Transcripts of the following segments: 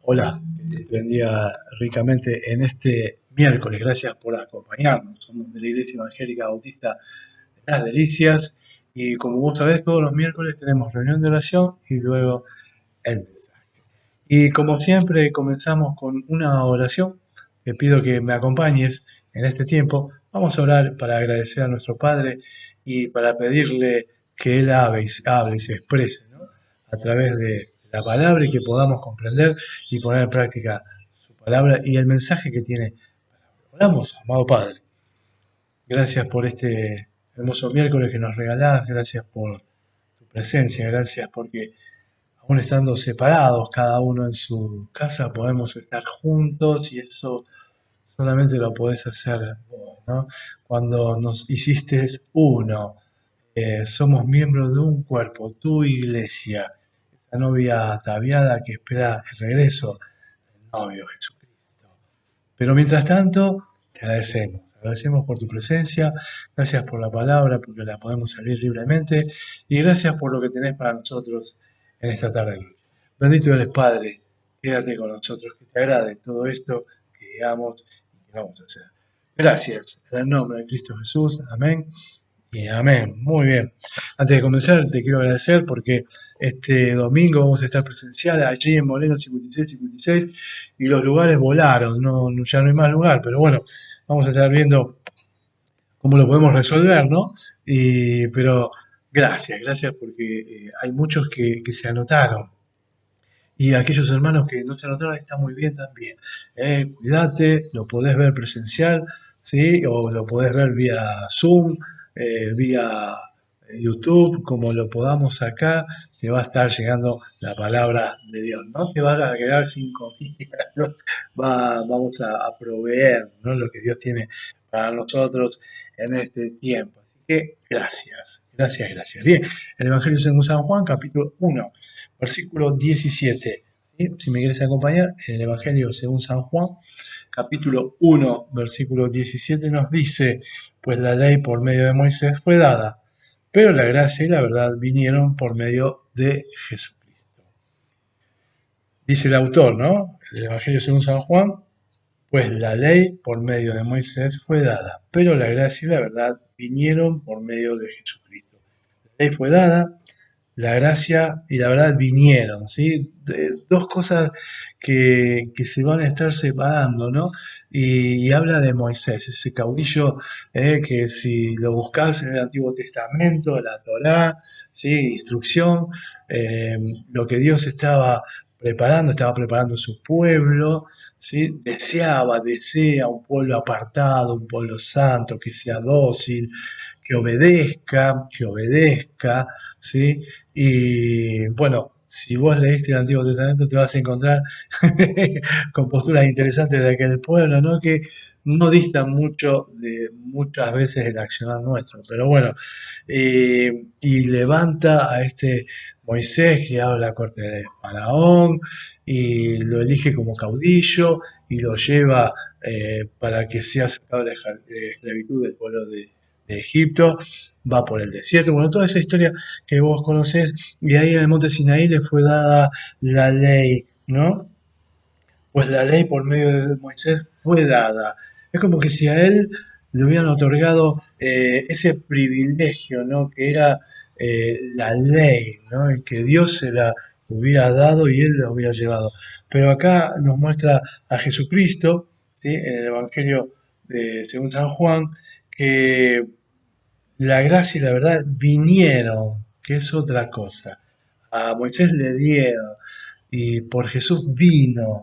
Hola, que Dios te bendiga ricamente en este miércoles. Gracias por acompañarnos. Somos de la Iglesia Evangélica Bautista de Las Delicias y como vos sabés, todos los miércoles tenemos reunión de oración y luego el mensaje. Y como siempre comenzamos con una oración. Te pido que me acompañes en este tiempo. Vamos a orar para agradecer a nuestro Padre y para pedirle que Él hable y se exprese, ¿no? A través de la palabra y que podamos comprender y poner en práctica su palabra y el mensaje que tiene. Oramos, amado Padre. Gracias por este hermoso miércoles que nos regalás. Gracias por tu presencia. Gracias porque aún estando separados, cada uno en su casa, podemos estar juntos y eso solamente lo podés hacer vos, ¿no? Cuando nos hiciste uno, somos miembros de un cuerpo, tu iglesia, esa novia ataviada que espera el regreso del novio Jesucristo. Pero mientras tanto, te agradecemos por tu presencia, gracias por la palabra, porque la podemos salir libremente, y gracias por lo que tenés para nosotros en esta tarde. Bendito eres, Padre, quédate con nosotros, que te agrade todo esto que digamos y que vamos a hacer. Gracias, en el nombre de Cristo Jesús, amén. Y amén, muy bien. Antes de comenzar, te quiero agradecer porque este domingo vamos a estar presencial allí en Moreno 56 y los lugares volaron, ya no hay más lugar, pero bueno, vamos a estar viendo cómo lo podemos resolver, ¿no? Pero gracias porque hay muchos que se anotaron. Y aquellos hermanos que no se anotaron está muy bien también. Cuídate, lo podés ver presencial, ¿sí? O lo podés ver vía Zoom, vía YouTube, como lo podamos sacar, te va a estar llegando la palabra de Dios. No te vas a quedar sin comida, ¿no? Vamos a proveer, ¿no? Lo que Dios tiene para nosotros en este tiempo. Así que gracias. Bien, el Evangelio según San Juan, capítulo 1, versículo 17. ¿Sí? Si me quieres acompañar, en el Evangelio según San Juan, capítulo 1, versículo 17 nos dice, pues la ley por medio de Moisés fue dada, pero la gracia y la verdad vinieron por medio de Jesucristo. Dice el autor, ¿no? El Evangelio según San Juan, pues la ley por medio de Moisés fue dada, pero la gracia y la verdad vinieron por medio de Jesucristo. La ley fue dada, la gracia y la verdad vinieron, ¿sí? Dos cosas que se van a estar separando, ¿no? Y habla de Moisés, ese caudillo que si lo buscas en el Antiguo Testamento, la Torá, ¿sí? Instrucción, lo que Dios estaba preparando su pueblo, ¿sí? Desea un pueblo apartado, un pueblo santo, que sea dócil, que obedezca, ¿sí? Y bueno, si vos leíste el Antiguo Testamento te vas a encontrar con posturas interesantes de aquel pueblo, ¿no? Que no distan mucho de muchas veces el accionar nuestro. Pero bueno, y levanta a este Moisés que habla a la corte de Faraón y lo elige como caudillo y lo lleva para que sea sacado de la esclavitud del pueblo de Egipto, va por el desierto, bueno, toda esa historia que vos conocés, y ahí en el monte Sinaí le fue dada la ley, ¿no? Pues la ley por medio de Moisés fue dada. Es como que si a él le hubieran otorgado ese privilegio, ¿no? Que era la ley, ¿no? Y que Dios se la hubiera dado y él la hubiera llevado. Pero acá nos muestra a Jesucristo, ¿sí? En el Evangelio de según San Juan, que la gracia y la verdad vinieron, que es otra cosa. A Moisés le dieron y por Jesús vino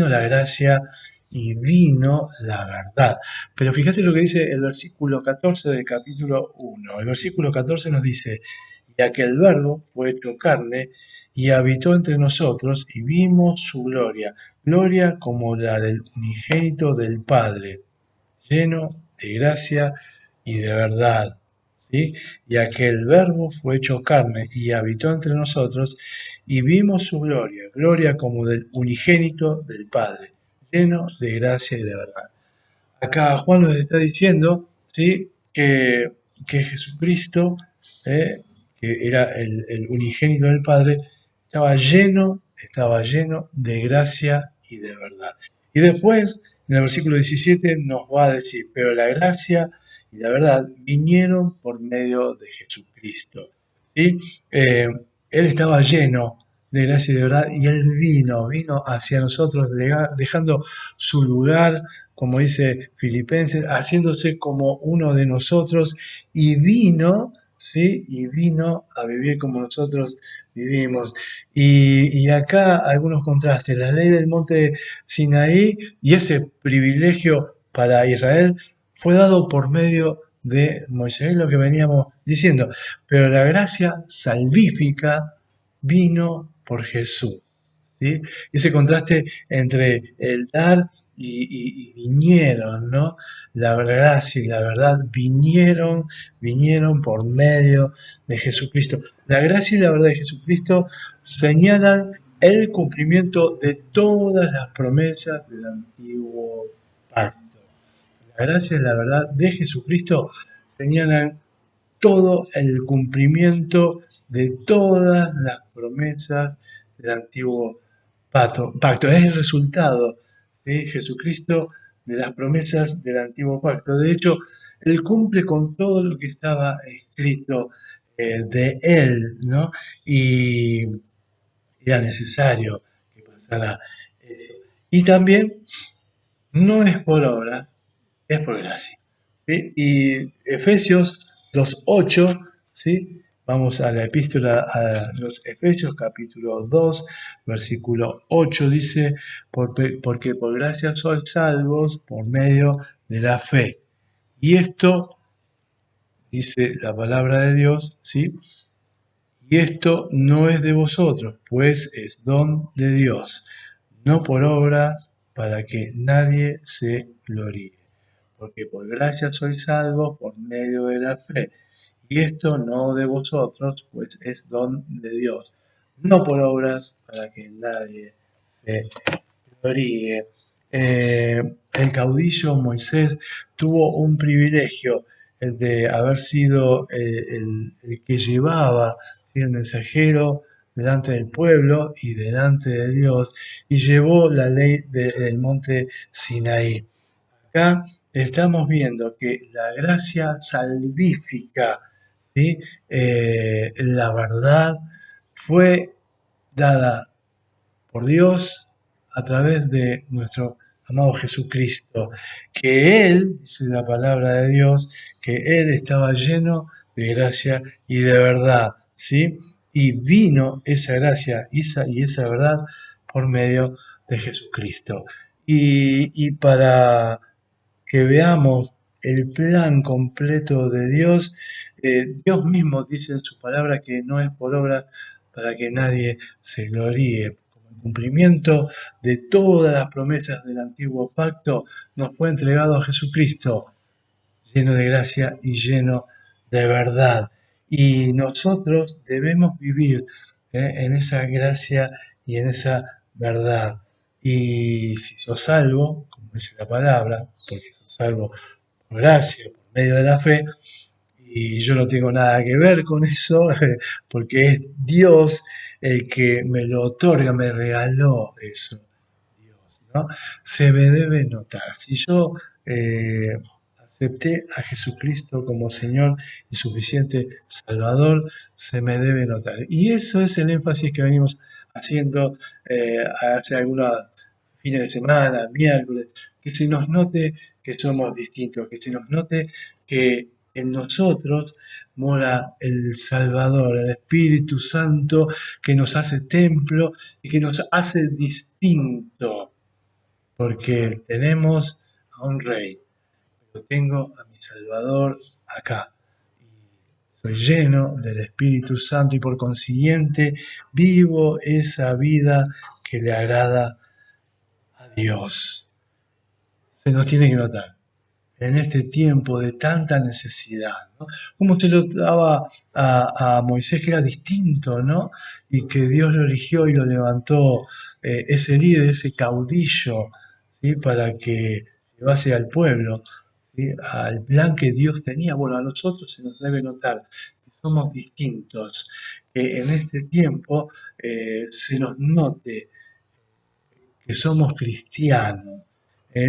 la gracia y vino la verdad. Pero fíjate lo que dice el versículo 14 del capítulo 1. El versículo 14 nos dice, y aquel verbo fue hecho carne y habitó entre nosotros y vimos su gloria, gloria como la del unigénito del Padre, lleno de gracia y de verdad. ¿Sí? Y aquel verbo fue hecho carne y habitó entre nosotros y vimos su gloria, gloria como del unigénito del Padre, lleno de gracia y de verdad. Acá Juan nos está diciendo, ¿sí? que Jesucristo, que era el unigénito del Padre, estaba lleno estaba lleno de gracia y de verdad. Y después, en el versículo 17, nos va a decir, pero la gracia y la verdad vinieron por medio de Jesucristo. ¿Sí? Eh, Él estaba lleno de gracia y de verdad, y Él vino hacia nosotros, dejando su lugar, como dice Filipenses, haciéndose como uno de nosotros, y vino, ¿sí? Y vino a vivir como nosotros vivimos. Y acá algunos contrastes, la ley del monte Sinaí y ese privilegio para Israel fue dado por medio de Moisés, lo que veníamos diciendo, pero la gracia salvífica vino por Jesús. ¿Sí? Ese contraste entre el dar y vinieron, ¿no? La gracia y la verdad vinieron por medio de Jesucristo. La gracia y la verdad de Jesucristo señalan el cumplimiento de todas las promesas del antiguo pacto. La gracia y la verdad de Jesucristo señalan todo el cumplimiento de todas las promesas del antiguo pacto. Es el resultado de Jesucristo de las promesas del antiguo pacto. De hecho, Él cumple con todo lo que estaba escrito de Él, ¿no? Y era necesario que pasara eso. Y también no es por obras, es por gracia. ¿Sí? Y Efesios 2:8, ¿sí? Vamos a la epístola a los Efesios, capítulo 2, versículo 8, dice, porque por gracia sois salvos por medio de la fe. Y esto, dice la palabra de Dios, ¿sí? Y esto no es de vosotros, pues es don de Dios, no por obras, para que nadie se gloríe. Porque por gracia sois salvos por medio de la fe. Y esto no de vosotros, pues es don de Dios, no por obras, para que nadie se gloríe. El caudillo Moisés tuvo un privilegio, el de haber sido el que llevaba, ¿sí? El mensajero delante del pueblo y delante de Dios, y llevó la ley del monte Sinaí. Acá estamos viendo que la gracia salvífica, ¿sí? La verdad, fue dada por Dios a través de nuestro amado Jesucristo, que Él, dice la palabra de Dios, que Él estaba lleno de gracia y de verdad, ¿sí? Y vino esa gracia y esa verdad por medio de Jesucristo. Y para que veamos el plan completo de Dios, Dios mismo dice en su palabra que no es por obras para que nadie se gloríe. Como el cumplimiento de todas las promesas del antiguo pacto nos fue entregado a Jesucristo, lleno de gracia y lleno de verdad. Y nosotros debemos vivir en esa gracia y en esa verdad. Y si sos salvo, como dice la palabra, porque sos salvo por gracia, por medio de la fe, y yo no tengo nada que ver con eso, porque es Dios el que me lo otorga, me regaló eso. Dios, ¿no? Se me debe notar. Si yo acepté a Jesucristo como Señor y suficiente Salvador, se me debe notar. Y eso es el énfasis que venimos haciendo hace algunos fines de semana, miércoles, que se nos note que somos distintos, que se nos note que en nosotros mora el Salvador, el Espíritu Santo que nos hace templo y que nos hace distinto, porque tenemos a un Rey, pero tengo a mi Salvador acá. Y soy lleno del Espíritu Santo y por consiguiente vivo esa vida que le agrada a Dios. Se nos tiene que notar en este tiempo de tanta necesidad, ¿no? Como se lo daba a Moisés, que era distinto, ¿no? Y que Dios lo eligió y lo levantó, ese líder, ese caudillo, ¿sí? Para que llevase al pueblo, ¿sí? Al plan que Dios tenía. Bueno, a nosotros se nos debe notar que somos distintos, que en este tiempo se nos note que somos cristianos,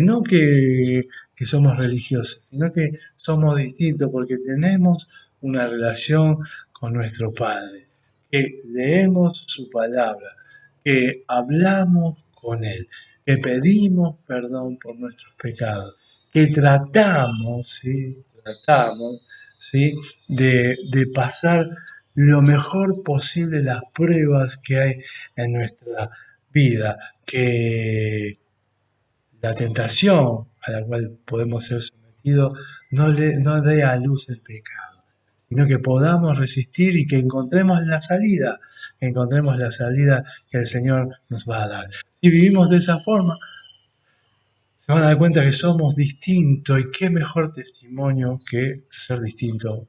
no que somos religiosos, sino que somos distintos porque tenemos una relación con nuestro Padre, que leemos su palabra, que hablamos con Él, que pedimos perdón por nuestros pecados, que tratamos, ¿sí? Tratamos, ¿sí? de pasar lo mejor posible las pruebas que hay en nuestra vida, que la tentación a la cual podemos ser sometidos no dé a luz el pecado, sino que podamos resistir y que encontremos la salida que el Señor nos va a dar. Si vivimos de esa forma, se van a dar cuenta que somos distintos y qué mejor testimonio que ser distinto.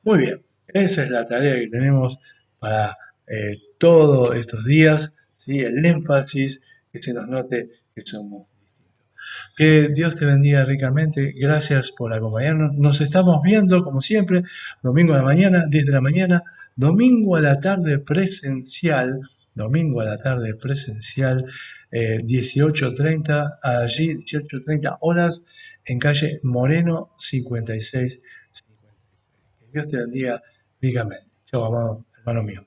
Muy bien, esa es la tarea que tenemos para todos estos días, ¿sí? El énfasis, que se nos note que somos distintos. Que Dios te bendiga ricamente, gracias por acompañarnos. Nos estamos viendo, como siempre, domingo a la mañana, 10 de la mañana, domingo a la tarde presencial, 18:30, allí 18:30 horas, en calle Moreno 56. Que Dios te bendiga ricamente. Chao, amado hermano mío.